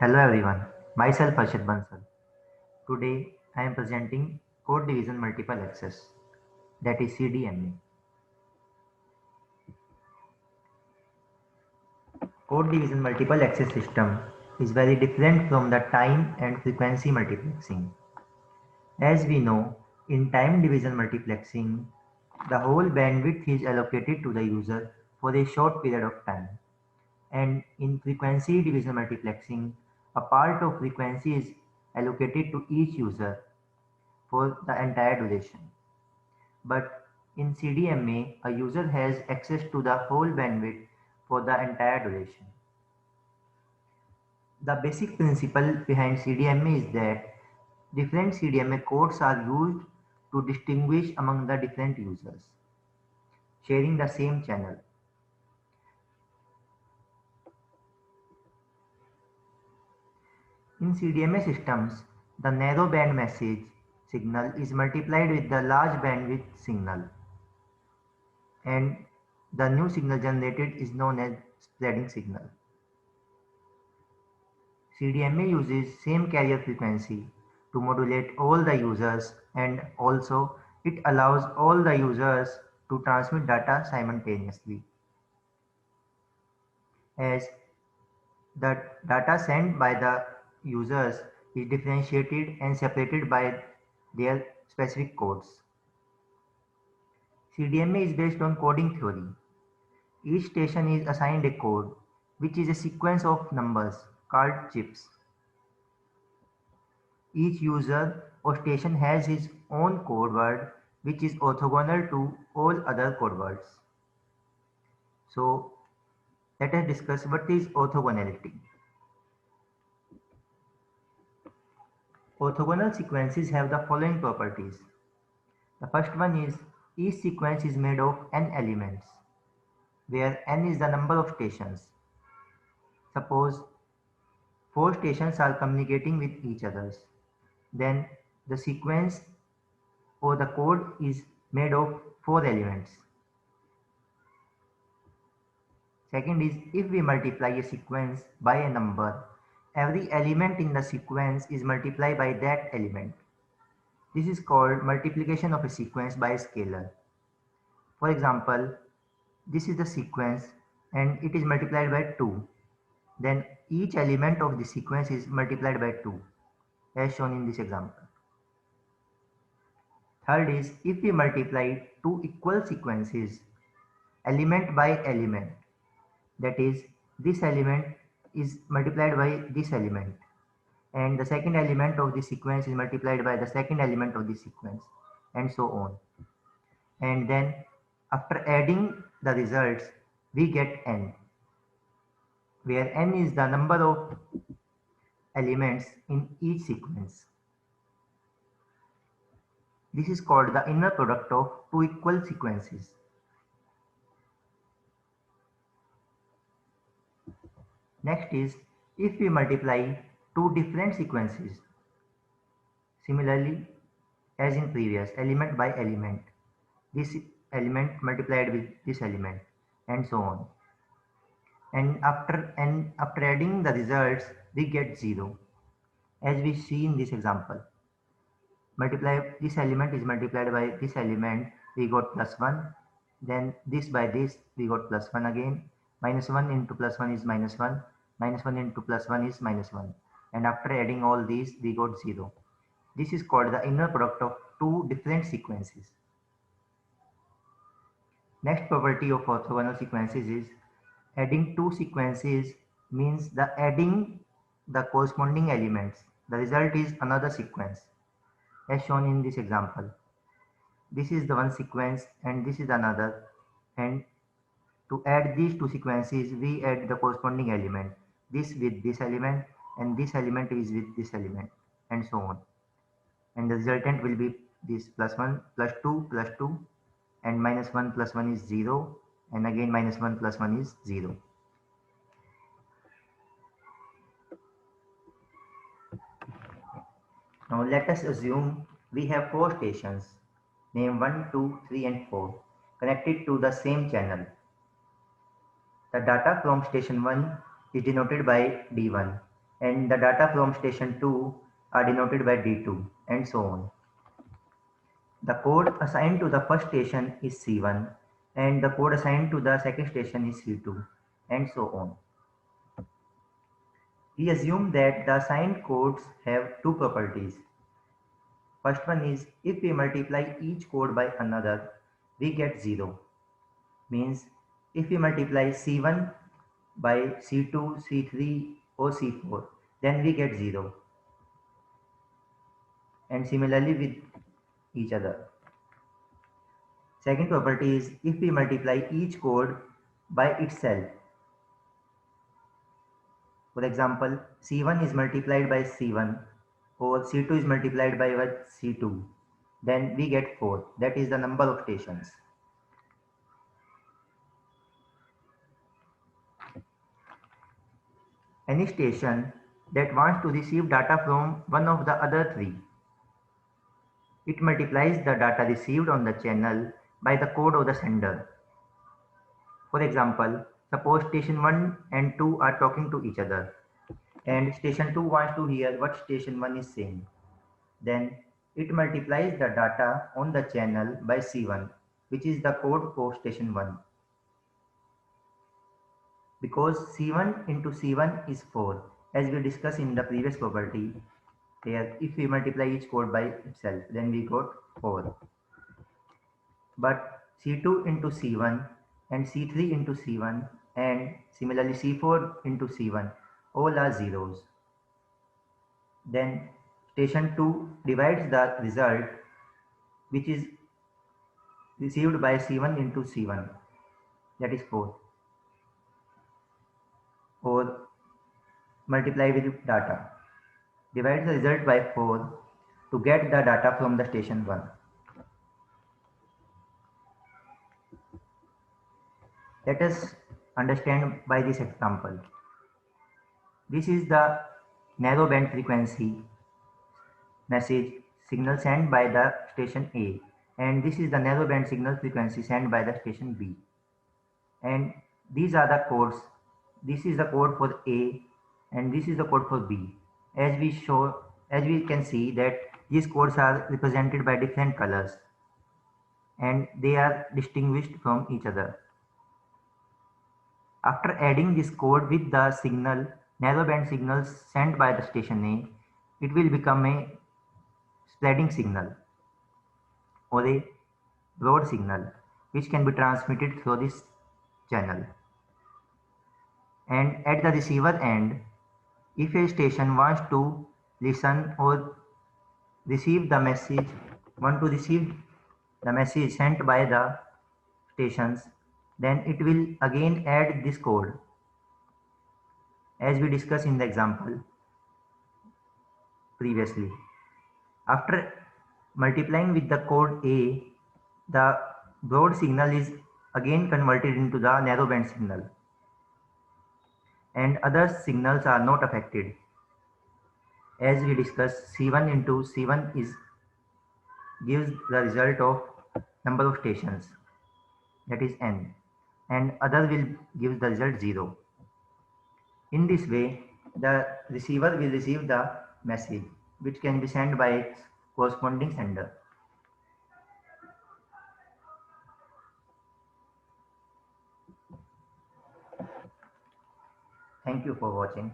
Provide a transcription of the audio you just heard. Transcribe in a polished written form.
Hello everyone, myself Arshad Bansal. Today I am presenting Code Division Multiple Access, that is CDMA. Code Division Multiple Access System is very different from the time and frequency multiplexing. As we know, in time division multiplexing, the whole bandwidth is allocated to the user for a short period of time. And in frequency division multiplexing, a part of frequency is allocated to each user for the entire duration. But in CDMA, a user has access to the whole bandwidth for the entire duration. The basic principle behind CDMA is that different CDMA codes are used to distinguish among the different users sharing the same channel. In CDMA systems, the narrow band message signal is multiplied with the large bandwidth signal, and the new signal generated is known as spreading signal. CDMA uses same carrier frequency to modulate all the users, and also it allows all the users to transmit data simultaneously, as the data sent by the users is differentiated and separated by their specific codes. CDMA is based on coding theory. Each station is assigned a code, which is a sequence of numbers called chips. Each user or station has his own code word which is orthogonal to all other code words. So let us discuss what is orthogonality. Orthogonal sequences have the following properties. The first one is each sequence is made of n elements, where n is the number of stations. Suppose 4 stations are communicating with each other. Then the sequence or the code is made of 4 elements. Second is if we multiply a sequence by a number, every element in the sequence is multiplied by that element. This is called multiplication of a sequence by a scalar. For example, this is the sequence and it is multiplied by 2. Then each element of the sequence is multiplied by 2, as shown in this example. Third is if we multiply two equal sequences, element by element, that is this element is multiplied by this element, and the second element of the sequence is multiplied by the second element of the sequence, and so on. And then after adding the results, we get n, where n is the number of elements in each sequence. This is called the inner product of two equal sequences. Next is if we multiply two different sequences, similarly as in previous, element by element, this element multiplied with this element, and so on. And after adding the results, we get 0, as we see in this example. Multiply this element is multiplied by this element, we got +1. Then this by this, we got +1 again. -1 into +1 is -1. -1 into +1 is -1. And after adding all these, we got 0. This is called the inner product of two different sequences. Next property of orthogonal sequences is adding two sequences means the adding the corresponding elements. The result is another sequence, as shown in this example. This is the one sequence and this is another, and to add these two sequences we add the corresponding element, this with this element and this element is with this element, and so on. And the resultant will be this +1 +2 +2, and -1 +1 is 0, and again -1 +1 is 0. Now let us assume we have 4 stations, name 1, 2, 3 and 4, connected to the same channel. The data from station 1 is denoted by D1, and the data from station 2 are denoted by D2 and so on. The code assigned to the first station is C1 and the code assigned to the second station is C2 and so on. We assume that the assigned codes have two properties. First one is if we multiply each code by another, we get 0. Means if we multiply C1 by C2, C3 or C4, then we get 0. And similarly with each other. Second property is if we multiply each code by itself. For example, C1 is multiplied by C1 or C2 is multiplied by C2. Then we get 4. That is the number of stations. Any station that wants to receive data from one of the other three, it multiplies the data received on the channel by the code of the sender. For example, suppose station 1 and 2 are talking to each other and station 2 wants to hear what station 1 is saying. Then it multiplies the data on the channel by C1, which is the code for station 1. Because C1 into C1 is 4, as we discussed in the previous property, here if we multiply each code by itself, then we got 4. But C2 into C1 and C3 into C1 and similarly C4 into C1 all are zeros. Then station 2 divides the result which is received by C1 into C1, that is 4, or multiply with data. Divide the result by 4 to get the data from the station 1. Let us understand by this example. This is the narrow band frequency message signal sent by the station A, and this is the narrow band signal frequency sent by the station B. And these are the codes. This is the code for A and this is the code for B. As we can see that these codes are represented by different colors and they are distinguished from each other. After adding this code with the signal, narrowband signals sent by the station A, it will become a spreading signal or a broad signal which can be transmitted through this channel. And at the receiver end, if a station wants to listen or receive the message, sent by the stations, then it will again add this code as we discussed in the example previously. After multiplying with the code A, the broad signal is again converted into the narrowband signal and other signals are not affected. As we discussed, C1 into C1 gives the result of number of stations, that is n, and other will give the result 0. In this way, the receiver will receive the message which can be sent by its corresponding sender. Thank you for watching.